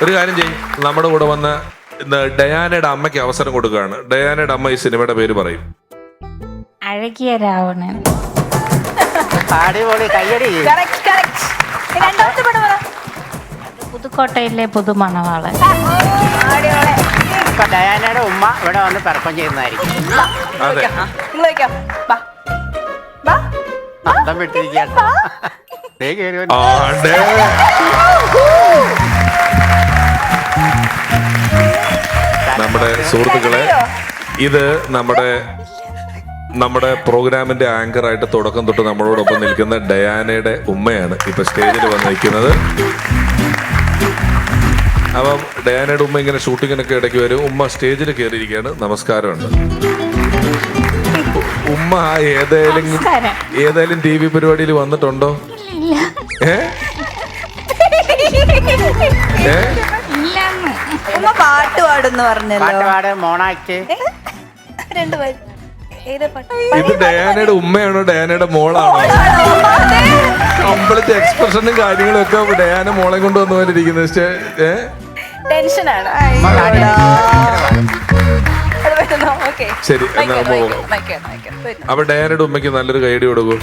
ഒരു കാര്യം ചെയ്യും, നമ്മുടെ കൂടെ വന്ന ഡയാനയുടെ അമ്മയ്ക്ക് അവസരം കൊടുക്കുകയാണ്. ഡയാനയുടെ അമ്മ ഈ സിനിമയുടെ പേര് പറയും. അഴകിയ രാവണൻ. അടിപൊളി, കയ്യടി. പുതുക്കോട്ടയിലെ പുതുമണവാളൻ. ഇപ്പൊ ഡയാനയുടെ ഉമ്മ ഇവിടെ വന്ന് പെർഫോം ചെയ്യുന്നതായിരിക്കും. അതെ, അന്തം വിട്ടിരിക്കുകയാണ്. നമ്മുടെ സുഹൃത്തുക്കളെ, ഇത് നമ്മുടെ പ്രോഗ്രാമിന്റെ ആങ്കറായിട്ട് തുടക്കം തൊട്ട് നമ്മളോടൊപ്പം നിൽക്കുന്ന ഡയാനയുടെ ഉമ്മയാണ് ഇപ്പൊ സ്റ്റേജിൽ വന്ന് നിൽക്കുന്നത്. അപ്പം ഡയാനയുടെ ഉമ്മ ഇങ്ങനെ ഷൂട്ടിങ്ങിനൊക്കെ ഇടയ്ക്ക് വരും. ഉമ്മ സ്റ്റേജിൽ കയറിയിരിക്കുകയാണ്. നമസ്കാരമുണ്ട് ഉമ്മ. ഏതായാലും TV പരിപാടിയിൽ വന്നിട്ടുണ്ടോ? പാട്ട് പാടുന്നു പറഞ്ഞല്ലോ. മോണാക്ട്. ഇത് ഡയാനയുടെ ഉമ്മയാണോ ഡയാനയുടെ മോളാണോ? അമ്പലത്തെ എക്സ്പ്രഷനും കാര്യങ്ങളും ഒക്കെ ഡയാന മോളെ കൊണ്ട് വന്നു പോലിരിക്കുന്നത്. ടെൻഷനാണ്. ശരി, എന്നാ പോകും. അപ്പൊ ഡയാനയുടെ ഉമ്മയ്ക്ക് നല്ലൊരു കൈയടി കൊടുക്കൂ.